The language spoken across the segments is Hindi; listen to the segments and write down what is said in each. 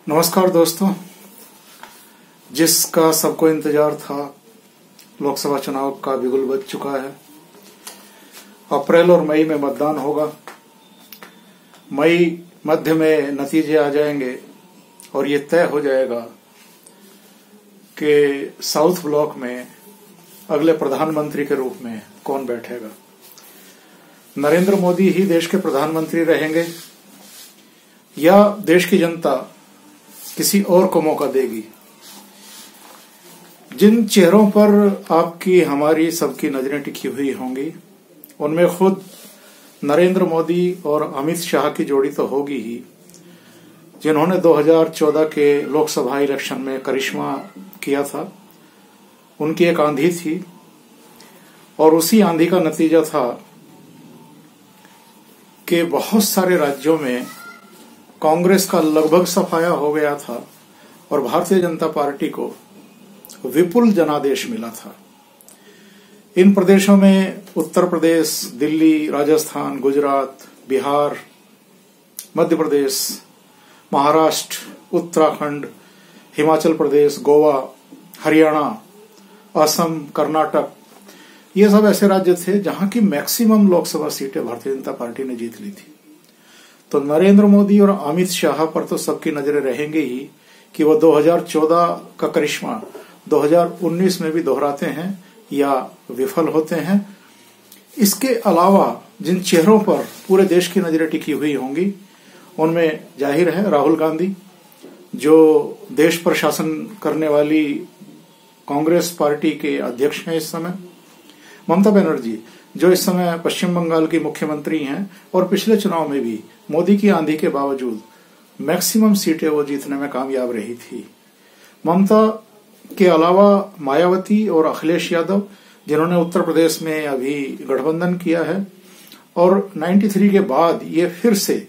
नमस्कार दोस्तों, जिसका सबको इंतजार था, लोकसभा चुनाव का बिगुल बज चुका है। अप्रैल और मई में मतदान होगा। मई मध्य में नतीजे आ जाएंगे और ये तय हो जाएगा कि साउथ ब्लॉक में अगले प्रधानमंत्री के रूप में कौन बैठेगा। नरेंद्र मोदी ही देश के प्रधानमंत्री रहेंगे या देश की जनता किसी और को मौका देगी। जिन चेहरों पर आपकी हमारी सबकी नजरें टिकी हुई होंगी, उनमें खुद नरेंद्र मोदी और अमित शाह की जोड़ी तो होगी ही, जिन्होंने 2014 के लोकसभा इलेक्शन में करिश्मा किया था। उनकी एक आंधी थी और उसी आंधी का नतीजा था कि बहुत सारे राज्यों में कांग्रेस का लगभग सफाया हो गया था और भारतीय जनता पार्टी को विपुल जनादेश मिला था। इन प्रदेशों में उत्तर प्रदेश, दिल्ली, राजस्थान, गुजरात, बिहार, मध्य प्रदेश, महाराष्ट्र, उत्तराखंड, हिमाचल प्रदेश, गोवा, हरियाणा, असम, कर्नाटक, ये सब ऐसे राज्य थे जहां की मैक्सिमम लोकसभा सीटें भारतीय जनता पार्टी ने जीत ली थी। तो नरेंद्र मोदी और अमित शाह पर तो सबकी नजरें रहेंगी ही कि वो 2014 का करिश्मा 2019 में भी दोहराते हैं या विफल होते हैं। इसके अलावा जिन चेहरों पर पूरे देश की नजरें टिकी हुई होंगी, उनमें जाहिर है राहुल गांधी, जो देश पर शासन करने वाली कांग्रेस पार्टी के अध्यक्ष हैं इस समय, ममता बनर्जी, जो इस समय पश्चिम बंगाल की मुख्यमंत्री हैं और पिछले चुनाव में भी मोदी की आंधी के बावजूद मैक्सिमम सीटें वो जीतने में कामयाब रही थी। ममता के अलावा मायावती और अखिलेश यादव, जिन्होंने उत्तर प्रदेश में अभी गठबंधन किया है, और 93 के बाद ये फिर से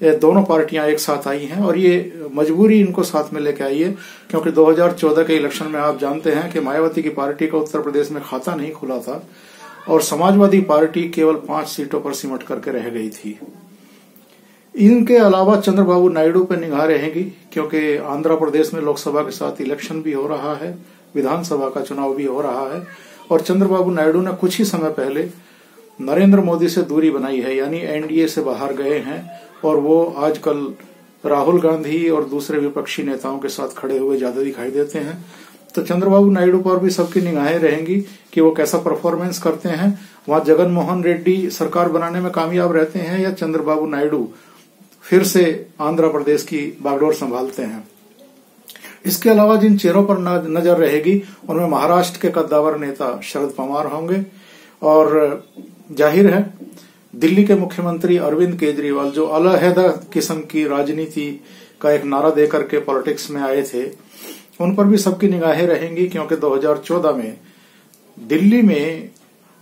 दोनों पार्टियां एक साथ आई हैं और ये मजबूरी इनको साथ में लेके आई है, क्योंकि 2014 के इलेक्शन में आप जानते हैं कि मायावती की पार्टी का उत्तर प्रदेश में खाता नहीं खुला था और समाजवादी पार्टी केवल 5 सीटों पर सिमट करके रह गई थी। इनके अलावा चंद्रबाबू नायडू पर निगाह रहेगी, क्योंकि आंध्र प्रदेश में लोकसभा के साथ इलेक्शन भी हो रहा है, विधानसभा का चुनाव भी हो रहा है और चंद्रबाबू नायडू ने कुछ ही समय पहले नरेंद्र मोदी से दूरी बनाई है, यानी एनडीए से बाहर गए हैं और वो आजकल राहुल गांधी और दूसरे विपक्षी नेताओं के साथ खड़े हुए ज्यादा दिखाई देते हैं। तो चंद्रबाबू नायडू पर भी सबकी निगाहें रहेंगी कि वो कैसा परफॉर्मेंस करते हैं। वहां जगन मोहन रेड्डी सरकार बनाने में कामयाब रहते हैं या चंद्रबाबू नायडू फिर से आंध्र प्रदेश की बागडोर संभालते हैं। इसके अलावा जिन चेहरों पर नजर रहेगी, उनमें महाराष्ट्र के कद्दावर नेता शरद पवार होंगे और जाहिर है दिल्ली के मुख्यमंत्री अरविंद केजरीवाल, जो अलहदा किस्म की राजनीति का एक नारा देकर के पॉलिटिक्स में आए थे, उन पर भी सबकी निगाहें रहेंगी, क्योंकि 2014 में दिल्ली में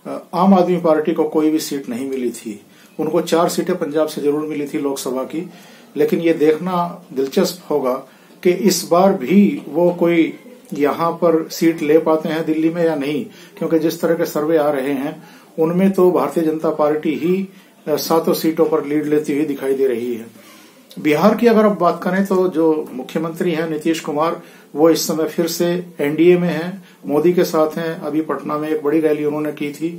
आम आदमी पार्टी को कोई भी सीट नहीं मिली थी। उनको 4 सीटें पंजाब से जरूर मिली थी लोकसभा की, लेकिन ये देखना दिलचस्प होगा कि इस बार भी वो कोई यहां पर सीट ले पाते हैं दिल्ली में या नहीं, क्योंकि जिस तरह के सर्वे आ रहे हैं उनमें तो भारतीय जनता पार्टी ही 7 सीटों पर लीड लेती हुई दिखाई दे रही है। बिहार की अगर आप बात करें तो जो मुख्यमंत्री हैं नीतीश कुमार, वो इस समय फिर से एनडीए में हैं, मोदी के साथ हैं। अभी पटना में एक बड़ी रैली उन्होंने की थी।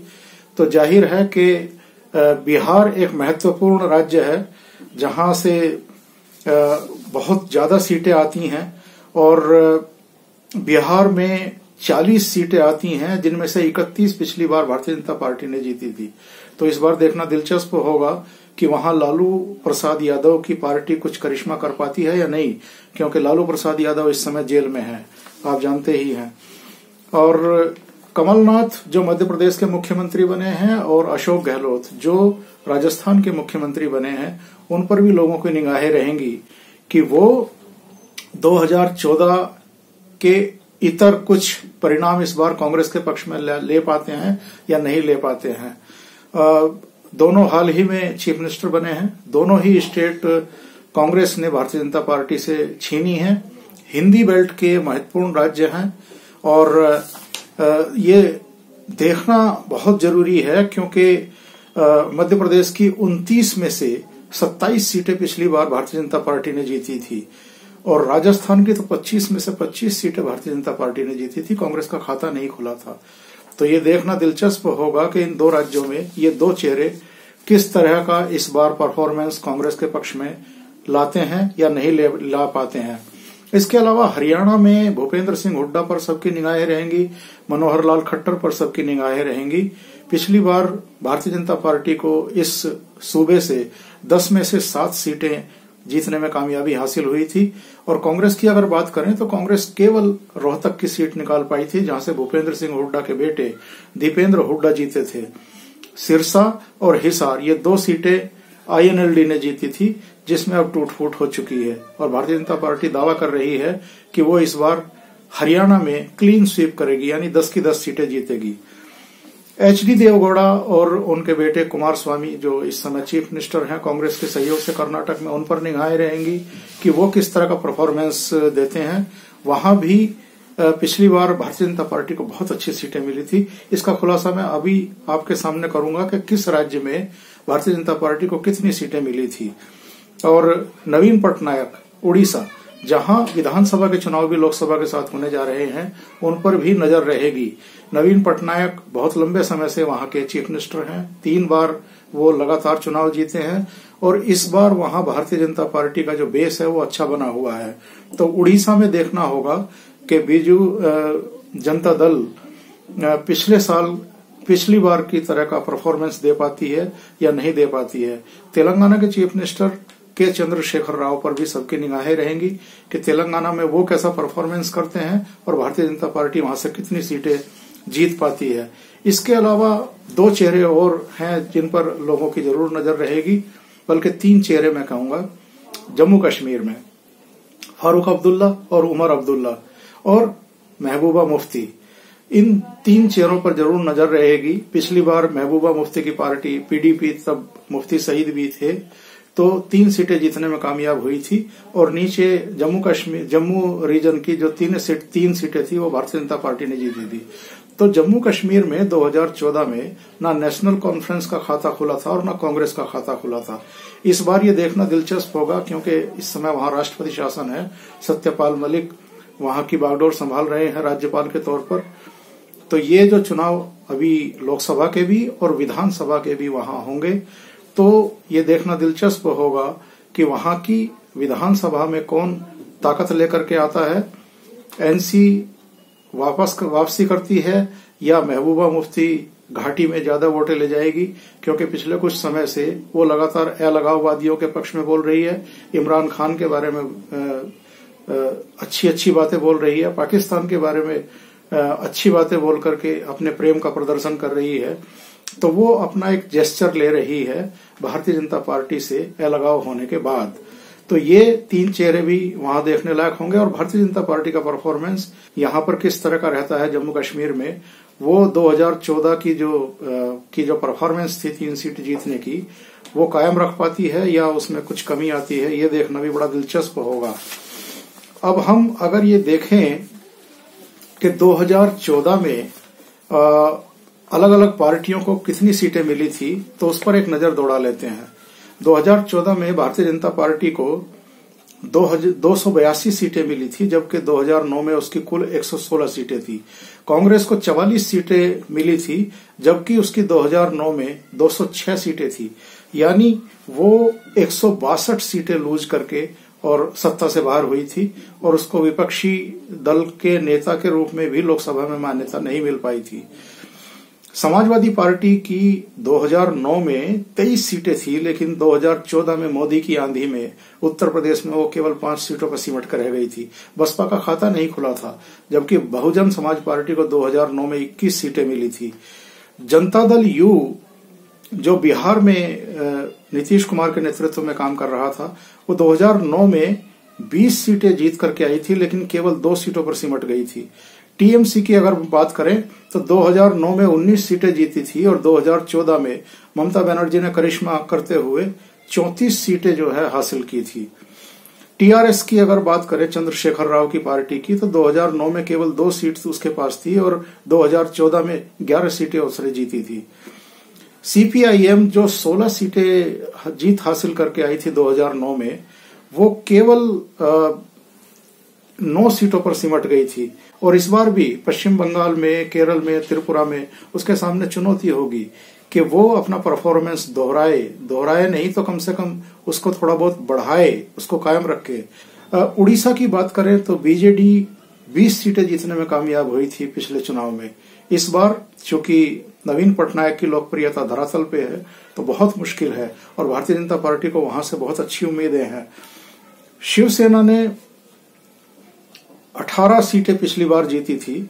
तो जाहिर है कि बिहार एक महत्वपूर्ण राज्य है जहां से बहुत ज्यादा सीटें आती हैं और बिहार में 40 सीटें आती हैं, जिनमें से 31 पिछली बार भारतीय जनता पार्टी ने जीती थी। तो इस बार देखना दिलचस्प होगा कि वहां लालू प्रसाद यादव की पार्टी कुछ करिश्मा कर पाती है या नहीं, क्योंकि लालू प्रसाद यादव इस समय जेल में हैं, आप जानते ही हैं। और कमलनाथ जो मध्य प्रदेश के मुख्यमंत्री बने हैं और अशोक गहलोत जो राजस्थान के मुख्यमंत्री बने हैं, उन पर भी लोगों की निगाहें रहेंगी कि वो 2014 के इतर कुछ परिणाम इस बार कांग्रेस के पक्ष में ले पाते हैं या नहीं ले पाते हैं। दोनों हाल ही में चीफ मिनिस्टर बने हैं, दोनों ही स्टेट कांग्रेस ने भारतीय जनता पार्टी से छीनी है। हिंदी बेल्ट के महत्वपूर्ण राज्य हैं और ये देखना बहुत जरूरी है, क्योंकि मध्य प्रदेश की 29 में से 27 सीटें पिछली बार भारतीय जनता पार्टी ने जीती थी और राजस्थान की तो 25 में से 25 सीटें भारतीय जनता पार्टी ने जीती थी, कांग्रेस का खाता नहीं खुला था। तो ये देखना दिलचस्प होगा कि इन दो राज्यों में ये दो चेहरे किस तरह का इस बार परफॉर्मेंस कांग्रेस के पक्ष में लाते हैं या नहीं ला पाते हैं। इसके अलावा हरियाणा में भूपेंद्र सिंह हुड्डा पर सबकी निगाहें रहेंगी, मनोहर लाल खट्टर पर सबकी निगाहें रहेंगी। पिछली बार भारतीय जनता पार्टी को इस सूबे से 10 में से 7 सीटें जीतने में कामयाबी हासिल हुई थी। और कांग्रेस की अगर बात करें तो कांग्रेस केवल रोहतक की सीट निकाल पाई थी, जहां से भूपेंद्र सिंह हुड्डा के बेटे दीपेंद्र हुड्डा जीते थे। सिरसा और हिसार ये 2 सीटें INLD ने जीती थी, जिसमें अब टूट फूट हो चुकी है। और भारतीय जनता पार्टी दावा कर रही है कि वो इस बार हरियाणा में क्लीन स्वीप करेगी, यानी 10 की 10 सीटें जीतेगी। HD देवगौड़ा और उनके बेटे कुमार स्वामी, जो इस समय चीफ मिनिस्टर हैं कांग्रेस के सहयोग से कर्नाटक में, उन पर निगाहें रहेंगी कि वो किस तरह का परफॉर्मेंस देते हैं। वहां भी पिछली बार भारतीय जनता पार्टी को बहुत अच्छी सीटें मिली थी। इसका खुलासा मैं अभी आपके सामने करूंगा कि किस राज्य में भारतीय जनता पार्टी को कितनी सीटें मिली थी। और नवीन पटनायक उड़ीसा, जहां विधानसभा के चुनाव भी लोकसभा के साथ होने जा रहे हैं, उन पर भी नजर रहेगी। नवीन पटनायक बहुत लंबे समय से वहां के चीफ मिनिस्टर हैं, 3 बार वो लगातार चुनाव जीते हैं और इस बार वहां भारतीय जनता पार्टी का जो बेस है वो अच्छा बना हुआ है। तो उड़ीसा में देखना होगा कि बीजू जनता दल पिछली बार की तरह का परफॉर्मेंस दे पाती है या नहीं दे पाती है। तेलंगाना के चीफ मिनिस्टर के चंद्रशेखर राव पर भी सबकी निगाहें रहेंगी कि तेलंगाना में वो कैसा परफॉर्मेंस करते हैं और भारतीय जनता पार्टी वहां से कितनी सीटें जीत पाती है। इसके अलावा 2 चेहरे और हैं जिन पर लोगों की जरूर नजर रहेगी, बल्कि 3 चेहरे मैं कहूंगा। जम्मू कश्मीर में फारूक अब्दुल्ला और उमर अब्दुल्ला और महबूबा मुफ्ती, इन 3 चेहरों पर जरूर नजर रहेगी। पिछली बार महबूबा मुफ्ती की पार्टी PDP, तब मुफ्ती सईद भी थे, तो 3 सीटें जीतने में कामयाब हुई थी। और नीचे जम्मू रीजन की जो 3 सीटें थी वो भारतीय जनता पार्टी ने जीती थी। तो जम्मू कश्मीर में 2014 में ना नेशनल कॉन्फ्रेंस का खाता खुला था और ना कांग्रेस का खाता खुला था। इस बार ये देखना दिलचस्प होगा, क्योंकि इस समय वहां राष्ट्रपति शासन है, सत्यपाल मलिक वहां की बागडोर संभाल रहे हैं राज्यपाल के तौर पर। तो ये जो चुनाव अभी लोकसभा के भी और विधानसभा के भी वहां होंगे, तो ये देखना दिलचस्प होगा कि वहां की विधानसभा में कौन ताकत लेकर के आता है। NC वापसी करती है या महबूबा मुफ्ती घाटी में ज्यादा वोटें ले जाएगी, क्योंकि पिछले कुछ समय से वो लगातार अलगाववादियों के पक्ष में बोल रही है, इमरान खान के बारे में अच्छी बातें बोल रही है, पाकिस्तान के बारे में अच्छी बातें बोल करके अपने प्रेम का प्रदर्शन कर रही है। तो वो अपना एक जेस्चर ले रही है भारतीय जनता पार्टी से अलगाव होने के बाद। तो ये 3 चेहरे भी वहां देखने लायक होंगे। और भारतीय जनता पार्टी का परफॉर्मेंस यहां पर किस तरह का रहता है जम्मू कश्मीर में, वो 2014 की जो परफॉर्मेंस थी 3 सीट जीतने की, वो कायम रख पाती है या उसमें कुछ कमी आती है, ये देखना भी बड़ा दिलचस्प होगा। अब हम अगर ये देखें कि 2014 में अलग अलग पार्टियों को कितनी सीटें मिली थी, तो उस पर एक नजर दौड़ा लेते हैं। 2014 में भारतीय जनता पार्टी को 282 सीटें मिली थी, जबकि 2009 में उसकी कुल 116 सीटें थी। कांग्रेस को 44 सीटें मिली थी, जबकि उसकी 2009 में 206 सीटें थी। यानी वो 162 सीटें लूज करके और सत्ता से बाहर हुई थी, और उसको विपक्षी दल के नेता के रूप में भी लोकसभा में मान्यता नहीं मिल पाई थी। समाजवादी पार्टी की 2009 में 23 सीटें थी, लेकिन 2014 में मोदी की आंधी में उत्तर प्रदेश में वो केवल 5 सीटों पर सिमट कर रह गई थी। बसपा का खाता नहीं खुला था, जबकि बहुजन समाज पार्टी को 2009 में 21 सीटें मिली थी। जनता दल यू, जो बिहार में नीतीश कुमार के नेतृत्व में काम कर रहा था, वो 2009 में 20 सीटें जीत करके आई थी, लेकिन केवल 2 सीटों पर सिमट गई थी। टीएमसी की अगर बात करें तो 2009 में 19 सीटें जीती थी, और 2014 में ममता बनर्जी ने करिश्मा करते हुए 34 सीटें जो है हासिल की थी। टीआरएस की अगर बात करें चंद्रशेखर राव की पार्टी की, तो 2009 में केवल 2 सीट उसके पास थी, और 2014 में 11 सीटें उसने जीती थी। सीपीआईएम जो 16 सीटें जीत हासिल करके आई थी 2009 में, वो केवल 9 सीटों पर सिमट गई थी। और इस बार भी पश्चिम बंगाल में, केरल में, त्रिपुरा में उसके सामने चुनौती होगी कि वो अपना परफॉर्मेंस दोहराए नहीं तो कम से कम उसको थोड़ा बहुत बढ़ाए, उसको कायम रखे। उड़ीसा की बात करें तो बीजेडी 20 सीटें जीतने में कामयाब हुई थी पिछले चुनाव में। इस बार चूंकि नवीन पटनायक की लोकप्रियता धरातल पे है तो बहुत मुश्किल है और भारतीय जनता पार्टी को वहां से बहुत अच्छी उम्मीदें हैं। शिवसेना ने 18 सीटें पिछली बार जीती थी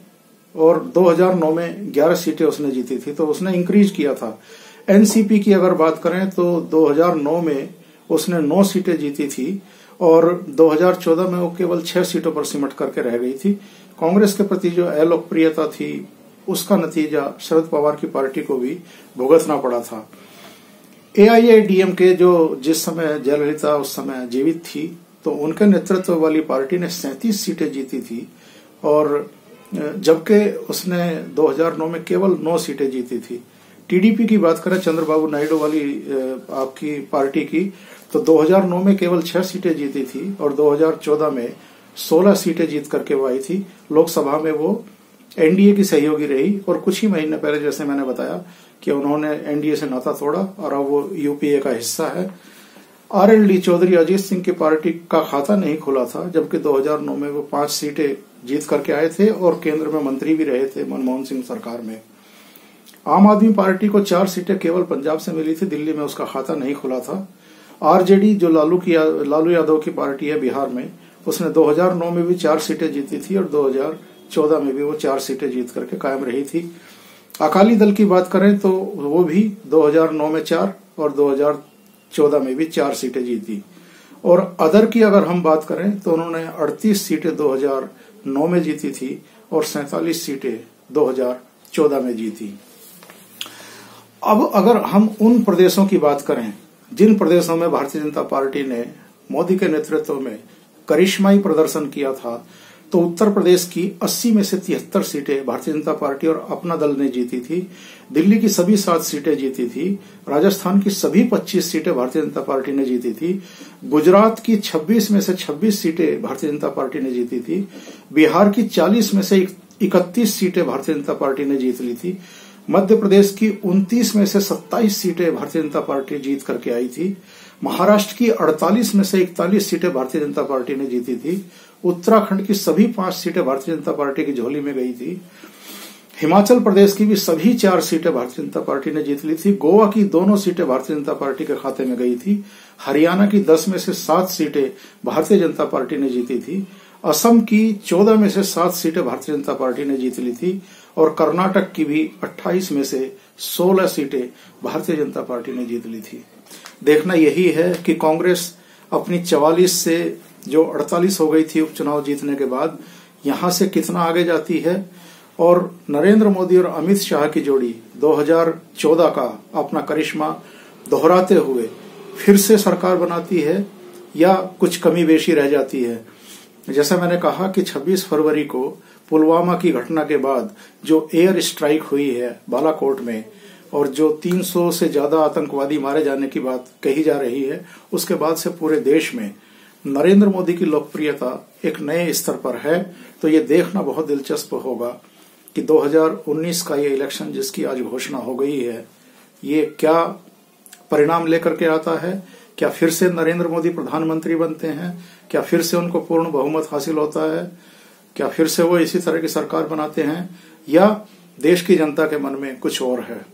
और 2009 में 11 सीटें उसने जीती थी, तो उसने इंक्रीज किया था। एनसीपी की अगर बात करें तो 2009 में उसने 9 सीटें जीती थी और 2014 में वो केवल 6 सीटों पर सिमट करके रह गई थी। कांग्रेस के प्रति जो अलोकप्रियता थी उसका नतीजा शरद पवार की पार्टी को भी भुगतना पड़ा था। एआईएडीएमके जो जिस समय जयललिता उस समय जीवित थी तो उनके नेतृत्व वाली पार्टी ने 37 सीटें जीती थी और जबकि उसने 2009 में केवल 9 सीटें जीती थी। टीडीपी की बात करें, चंद्रबाबू नायडू वाली आपकी पार्टी की, तो 2009 में केवल 6 सीटें जीती थी और 2014 में 16 सीटें जीत करके वो आई थी। लोकसभा में वो एनडीए की सहयोगी रही और कुछ ही महीने पहले जैसे मैंने बताया कि उन्होंने एनडीए से नाता तोड़ा और अब वो यूपीए का हिस्सा है। आरएलडी चौधरी अजीत सिंह की पार्टी का खाता नहीं खुला था, जबकि 2009 में वो 5 सीटें जीत करके आए थे और केंद्र में मंत्री भी रहे थे मनमोहन सिंह सरकार में। आम आदमी पार्टी को 4 सीटें केवल पंजाब से मिली थी, दिल्ली में उसका खाता नहीं खुला था। आरजेडी जो लालू यादव की पार्टी है बिहार में, उसने 2009 में भी 4 सीटें जीती थी और 2014 में भी वो 4 सीटें जीत करके कायम रही थी। अकाली दल की बात करें तो वो भी 2009 में 4 और 2014 में भी 4 सीटें जीती। और अदर की अगर हम बात करें तो उन्होंने 38 सीटें 2009 में जीती थी और 47 सीटें 2014 में जीती। अब अगर हम उन प्रदेशों की बात करें जिन प्रदेशों में भारतीय जनता पार्टी ने मोदी के नेतृत्व में करिश्माई प्रदर्शन किया था, तो उत्तर प्रदेश की 80 में से 73 सीटें भारतीय जनता पार्टी और अपना दल ने जीती थी। दिल्ली की सभी 7 सीटें जीती थी। राजस्थान की सभी 25 सीटें भारतीय जनता पार्टी ने जीती थी। गुजरात की 26 में से 26 सीटें भारतीय जनता पार्टी ने जीती थी। बिहार की 40 में से 31 सीटें भारतीय जनता पार्टी ने जीत ली थी। मध्य प्रदेश की 29 में से 27 सीटें भारतीय जनता पार्टी जीत करके आई थी। महाराष्ट्र की 48 में से 41 सीटें भारतीय जनता पार्टी ने जीती थी। उत्तराखंड की सभी 5 सीटें भारतीय जनता पार्टी की झोली में गई थी। हिमाचल प्रदेश की भी सभी 4 सीटें भारतीय जनता पार्टी ने जीत ली थी। गोवा की दोनों सीटें भारतीय जनता पार्टी के खाते में गई थी। हरियाणा की 10 में से 7 सीटें भारतीय जनता पार्टी ने जीती थी। असम की 14 में से 7 सीटें भारतीय जनता पार्टी ने जीत ली थी और कर्नाटक की भी 28 में से 16 सीटें भारतीय जनता पार्टी ने जीत ली थी। देखना यही है कि कांग्रेस अपनी 44 से जो 48 हो गई थी उपचुनाव जीतने के बाद यहां से कितना आगे जाती है और नरेंद्र मोदी और अमित शाह की जोड़ी 2014 का अपना करिश्मा दोहराते हुए फिर से सरकार बनाती है या कुछ कमी बेशी रह जाती है। जैसा मैंने कहा कि 26 फरवरी को पुलवामा की घटना के बाद जो एयर स्ट्राइक हुई है बालाकोट में और जो 300 से ज्यादा आतंकवादी मारे जाने की बात कही जा रही है, उसके बाद से पूरे देश में नरेंद्र मोदी की लोकप्रियता एक नए स्तर पर है। तो ये देखना बहुत दिलचस्प होगा कि 2019 का ये इलेक्शन जिसकी आज घोषणा हो गई है, ये क्या परिणाम लेकर के आता है। क्या फिर से नरेंद्र मोदी प्रधानमंत्री बनते हैं? क्या फिर से उनको पूर्ण बहुमत हासिल होता है? क्या फिर से वो इसी तरह की सरकार बनाते हैं या देश की जनता के मन में कुछ और है?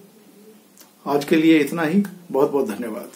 आज के लिए इतना ही। बहुत बहुत धन्यवाद।